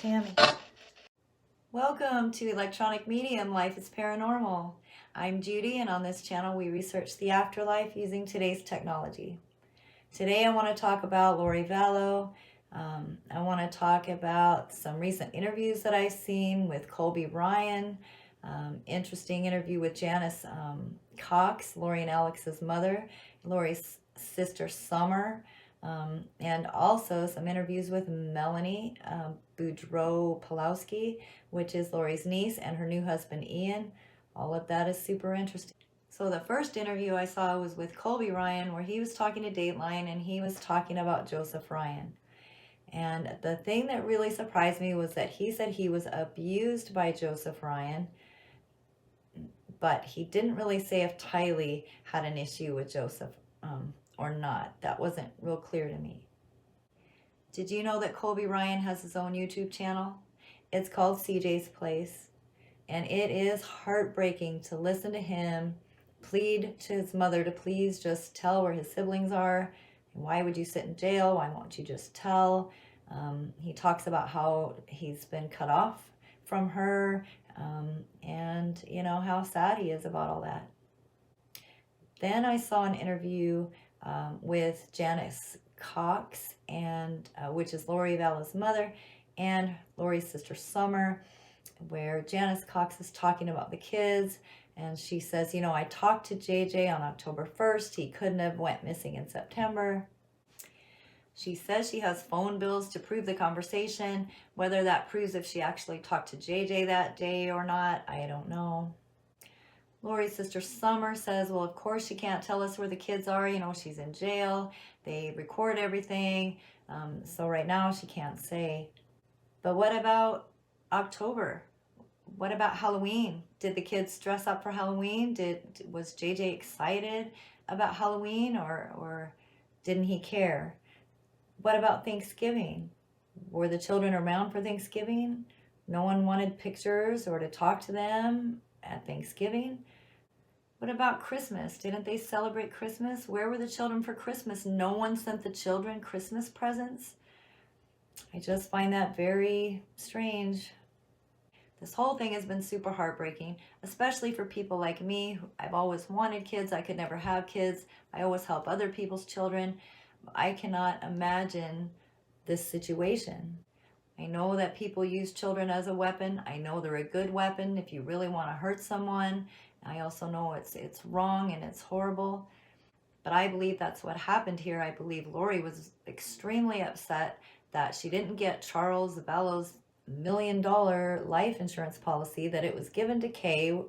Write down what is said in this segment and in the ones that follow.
Tammy. Welcome to Electronic Medium Life is Paranormal. I'm Judy, and on this channel we research the afterlife using today's technology. Today I want to talk about Lori Vallow. I want to talk about some recent interviews that I've seen with Colby Ryan. Interesting interview with Janis Cox, Lori and Alex's mother, Lori's sister Summer, and also some interviews with Melanie Boudreaux Pawlowski, which is Lori's niece, and her new husband Ian. All of that is super interesting. So the first interview I saw was with Colby Ryan, where he was talking to Dateline, and he was talking about Joseph Ryan. And the thing that really surprised me was that he said he was abused by Joseph Ryan, but he didn't really say if Tylee had an issue with Joseph or not. That wasn't real clear to me. Did you know that Colby Ryan has his own YouTube channel? It's called CJ's Place, and it is heartbreaking to listen to him plead to his mother to please just tell where his siblings are. Why would you sit in jail? Why won't you just tell? He talks about how he's been cut off from her, and you know how sad he is about all that. Then I saw an interview with Janis Cox, and which is Lori Vallow's mother, and Lori's sister Summer, where Janis Cox is talking about the kids, and she says, you know, I talked to JJ on October 1st. He couldn't have went missing in September. She says she has phone bills to prove the conversation. Whether that proves if she actually talked to JJ that day or not, I don't know. Lori's sister Summer says, well, of course she can't tell us where the kids are. You know, she's in jail. They record everything. So right now she can't say. But what about October? What about Halloween? Did the kids dress up for Halloween? Was JJ excited about Halloween, or didn't he care? What about Thanksgiving? Were the children around for Thanksgiving? No one wanted pictures or to talk to them at Thanksgiving? What about Christmas? Didn't they celebrate Christmas? Where were the children for Christmas? No one sent the children Christmas presents? I just find that very strange. This whole thing has been super heartbreaking, especially for people like me. I've always wanted kids. I could never have kids. I always help other people's children. I cannot imagine this situation. I know that people use children as a weapon. I know they're a good weapon if you really want to hurt someone. I also know it's wrong and it's horrible. But I believe that's what happened here. I believe Lori was extremely upset that she didn't get Charles Vallow's $1 million life insurance policy, that it was given to Kay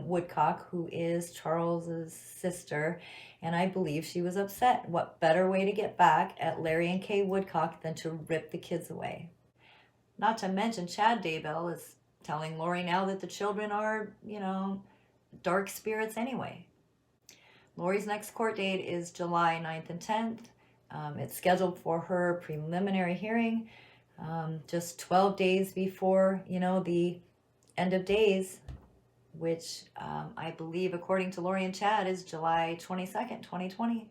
Woodcock, who is Charles's sister, and I believe she was upset. What better way to get back at Larry and Kay Woodcock than to rip the kids away? Not to mention Chad Daybell is telling Lori now that the children are, you know, dark spirits anyway. Lori's next court date is July 9th and 10th. It's scheduled for her preliminary hearing, just 12 days before, you know, the end of days, which I believe, according to Lori and Chad, is July 22nd, 2020.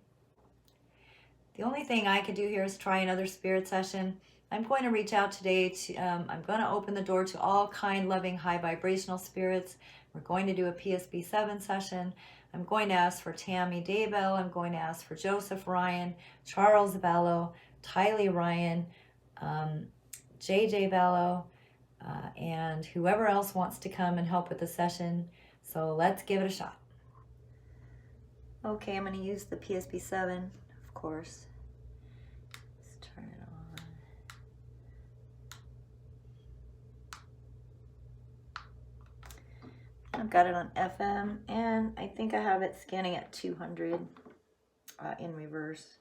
The only thing I could do here is try another spirit session. I'm going to reach out today to, I'm going to open the door to all kind, loving, high vibrational spirits. We're going to do a PSB7 session. I'm going to ask for Tammy Daybell. I'm going to ask for Joseph Ryan, Charles Vallow, Tylee Ryan, JJ Vallow, and whoever else wants to come and help with the session. So let's give it a shot. Okay, I'm going to use the PSB7, of course. Let's turn it on. I've got it on FM, and I think I have it scanning at 200 in reverse.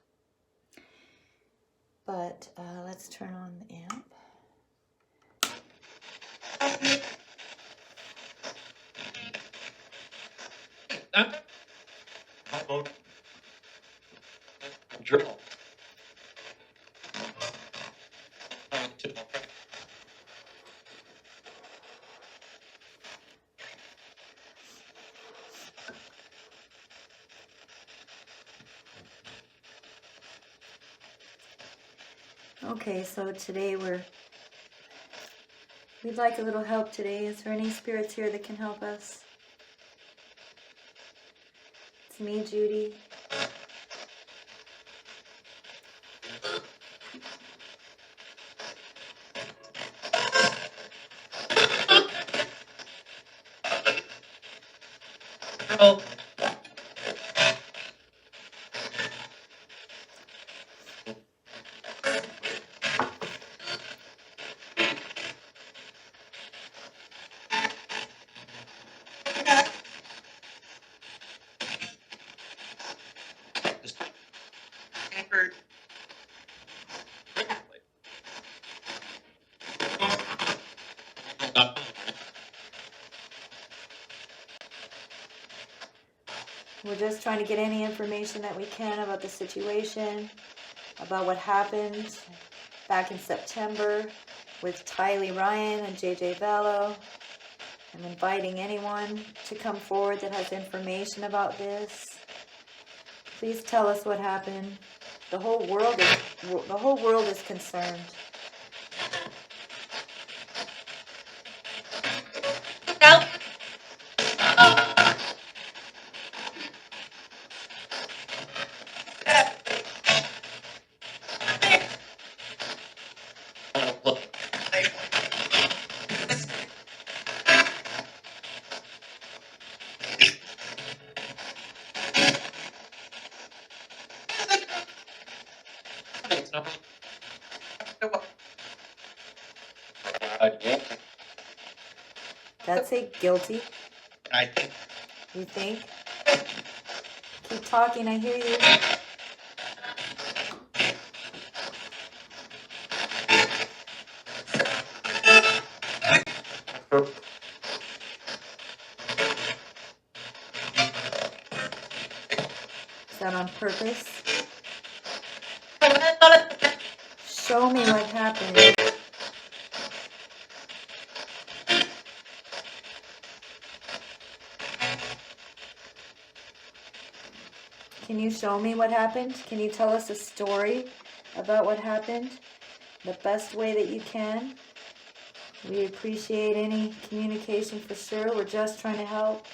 But let's turn on the amp. Okay, so today we're We'd like a little help today. Is there any spirits here that can help us? It's me, Judy. Oh. We're just trying to get any information that we can about the situation, about what happened back in September with Tylee Ryan and J.J. Vallow. I'm inviting anyone to come forward that has information about this. Please tell us what happened. The whole world is concerned. That's a guilty. You think? Keep talking, I hear you. Is that on purpose? Show me what happened. Can you show me what happened? Can you tell us a story about what happened? The best way that you can. We appreciate any communication for sure. We're just trying to help.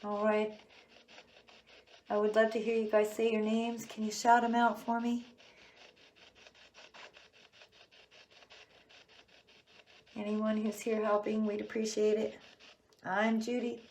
All right. I would love to hear you guys say your names. Can you shout them out for me? Anyone who's here helping, we'd appreciate it. I'm Judy.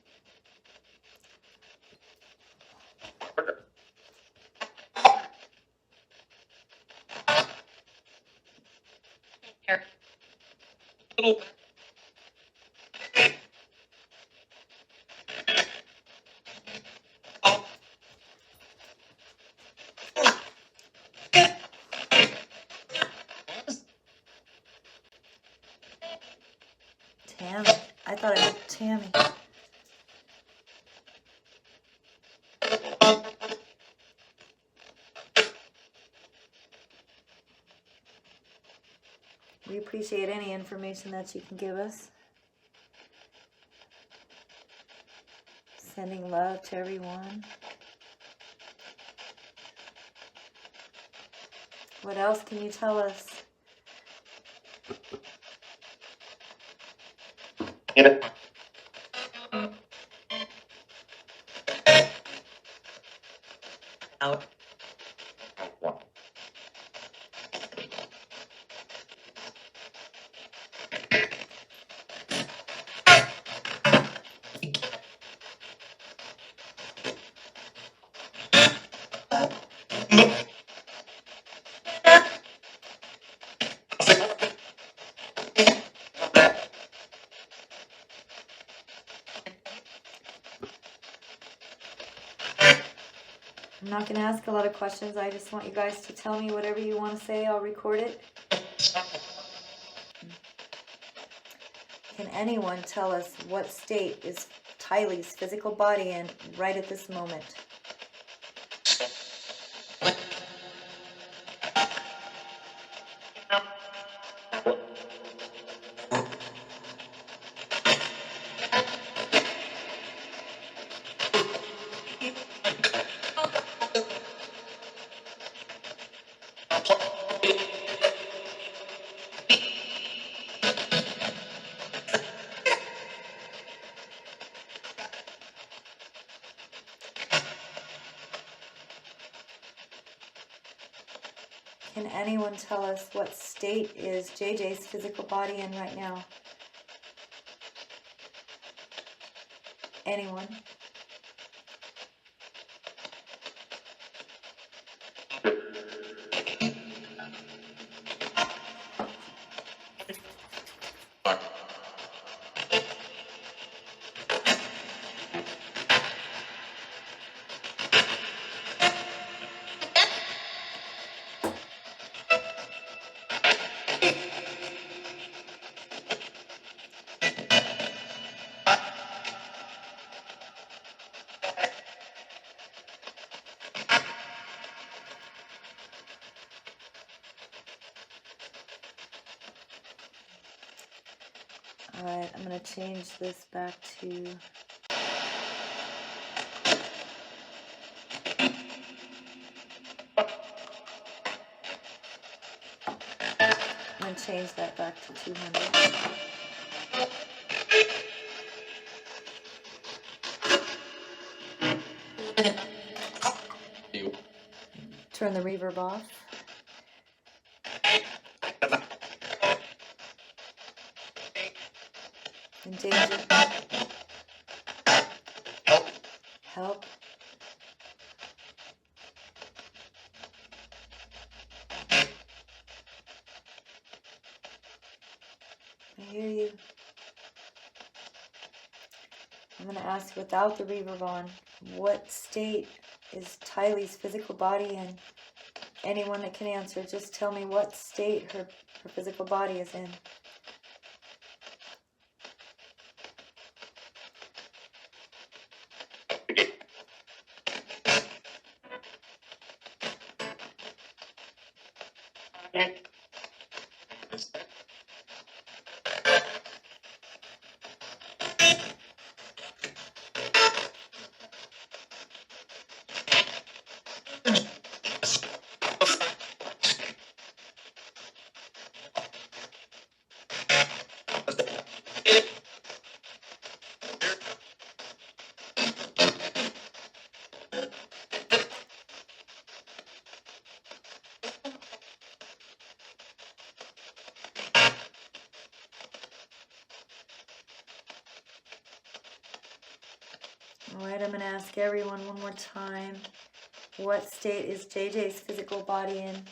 Tammy. I thought I heard Tammy. We appreciate any information that you can give us. Sending love to everyone. What else can you tell us? I'm not going to ask a lot of questions. I just want you guys to tell me whatever you want to say. I'll record it. Can anyone tell us what state is Tylee's physical body in right at this moment? Can anyone tell us what state is JJ's physical body in right now? Anyone? Alright, I'm going to change this back to... I'm going to change that back to 200. Turn the reverb off. In danger. Help. I hear you. I'm going to ask without the reverb on, what state is Tylee's physical body in? Anyone that can answer, just tell me what state her physical body is in. Alright, I'm going to ask everyone one more time. What state is JJ's physical body in?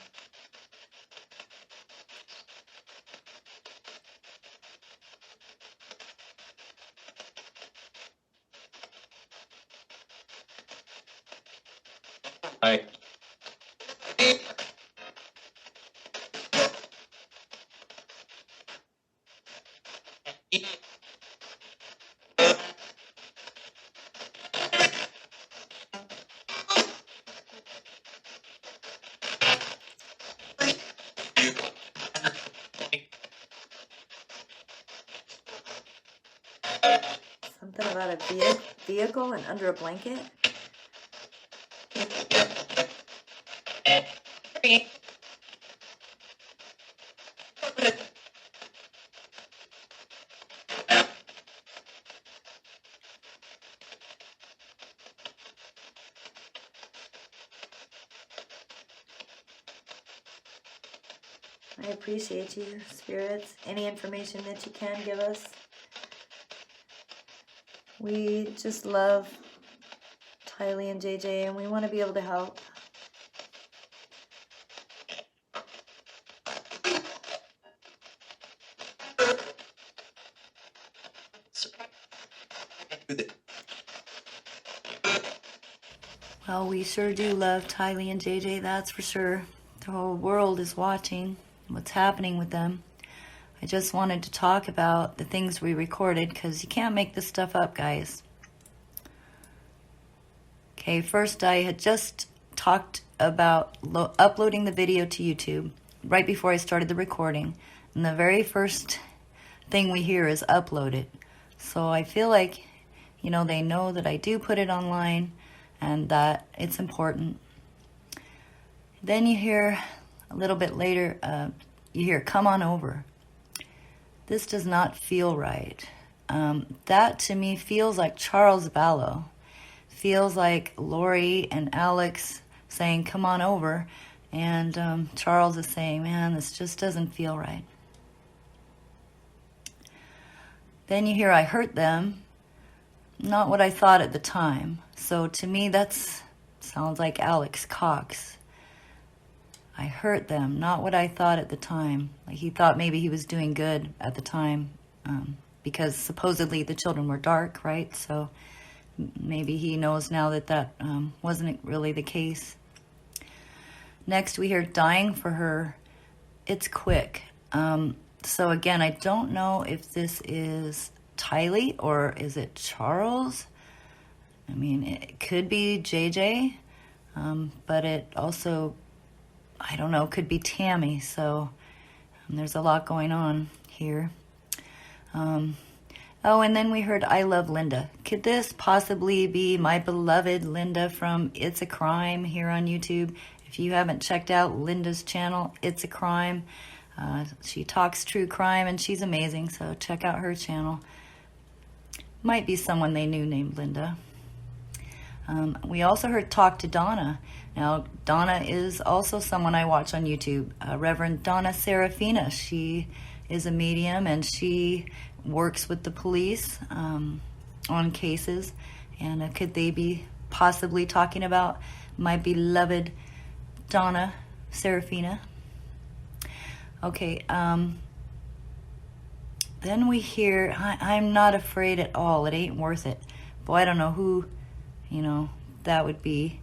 Hi. Something about a vehicle and under a blanket? I appreciate you, spirits. Any information that you can give us. We just love Tylee and JJ, and we want to be able to help. Well, we sure do love Tylee and JJ, that's for sure. The whole world is watching what's happening with them. I just wanted to talk about the things we recorded because you can't make this stuff up, guys. Okay, first I had just talked about uploading the video to YouTube right before I started the recording. And the very first thing we hear is upload it. So I feel like, you know, they know that I do put it online and that it's important. Then you hear a little bit later, you hear, come on over. This does not feel right. That to me feels like Charles Vallow. Feels like Lori and Alex saying, come on over. And Charles is saying, man, this just doesn't feel right. Then you hear, I hurt them. Not what I thought at the time. So to me, that sounds like Alex Cox. I hurt them, not what I thought at the time. Like he thought maybe he was doing good at the time because supposedly the children were dark, right? So maybe he knows now that that wasn't really the case. Next, we hear dying for her. It's quick. So again, I don't know if this is Tylee or is it Charles? I mean, it could be JJ, but it also, I don't know, could be Tammy. So there's a lot going on here. Oh, and then we heard I Love Linda. Could this possibly be my beloved Linda from It's a Crime here on YouTube? If you haven't checked out Linda's channel, It's a Crime. She talks true crime and she's amazing, so check out her channel. Might be someone they knew named Linda. We also heard Talk to Donna. Now, Donna is also someone I watch on YouTube. Reverend Donna Serafina. She is a medium and she works with the police on cases. And could they be possibly talking about my beloved Donna Serafina? Okay, then we hear, I'm not afraid at all. It ain't worth it. Boy, I don't know who, you know, that would be.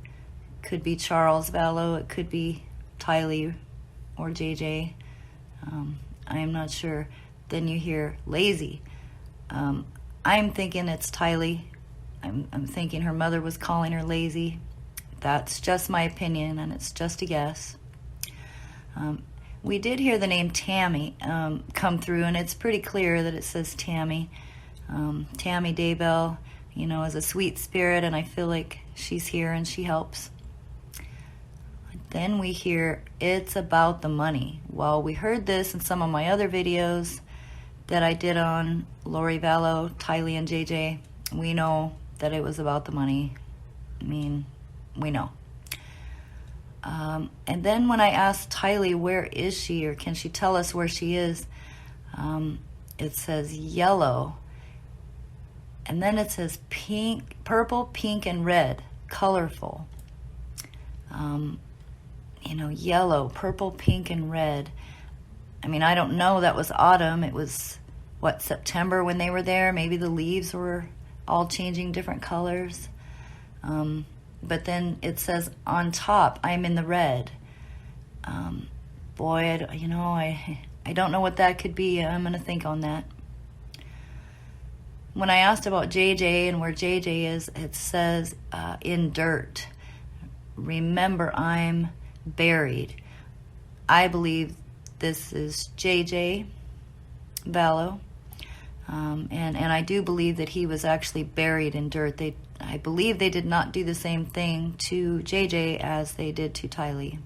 Could be Charles Vallow. It could be Tylee or JJ. I am not sure. Then you hear lazy. I'm thinking it's Tylee. I'm thinking her mother was calling her lazy. That's just my opinion, and it's just a guess. We did hear the name Tammy come through, and it's pretty clear that it says Tammy. Tammy Daybell, you know, is a sweet spirit, and I feel like she's here and she helps. Then we hear it's about the money. Well, we heard this in some of my other videos that I did on Lori Vallow, Tylee, and JJ. We know that it was about the money. I mean, we know. And then when I asked Tylee, where is she, or can she tell us where she is, it says yellow. And then it says pink, purple, pink, and red, colorful. You know, yellow, purple, pink, and red. I mean, I don't know, that was autumn. It was, what, September when they were there? Maybe the leaves were all changing different colors. But then it says on top, I'm in the red. Boy, you know, I don't know what that could be. I'm going to think on that. When I asked about JJ and where JJ is, it says in dirt. Remember, I'm buried. I believe this is JJ Vallow. And I do believe that he was actually buried in dirt. I believe they did not do the same thing to JJ as they did to Tylee.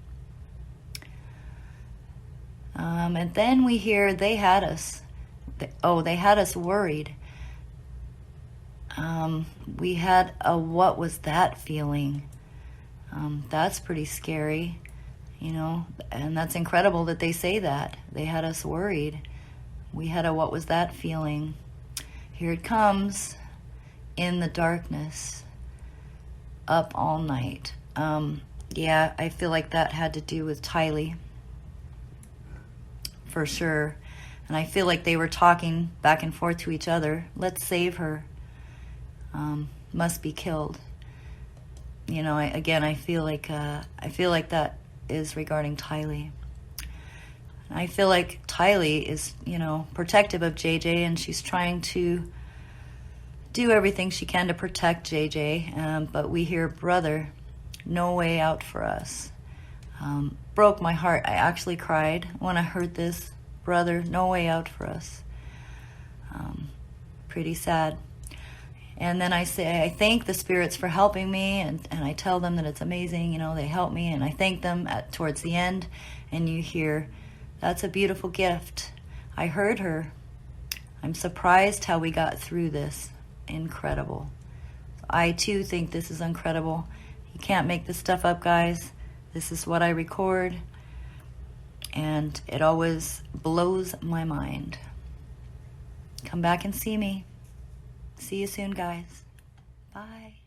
And then we hear they had us. They had us worried. We had a what was that feeling? That's pretty scary. you know, and that's incredible that they say that. They had us worried. We had a what was that feeling. Here it comes in the darkness, up all night. Yeah, I feel like that had to do with Tylee, for sure. And I feel like they were talking back and forth to each other. Let's save her. Must be killed. You know, I feel like that is regarding Tylee. I feel like Tylee is, you know, protective of JJ, and she's trying to do everything she can to protect JJ. But we hear, brother, no way out for us. Broke my heart. I actually cried when I heard this. Brother, no way out for us. Pretty sad. And then I say, I thank the spirits for helping me, and I tell them that it's amazing, you know, they help me, and I thank them towards the end, and you hear, that's a beautiful gift. I heard her. I'm surprised how we got through this. Incredible. I too think this is incredible. You can't make this stuff up, guys. This is what I record, and it always blows my mind. Come back and see me. See you soon, guys. Bye.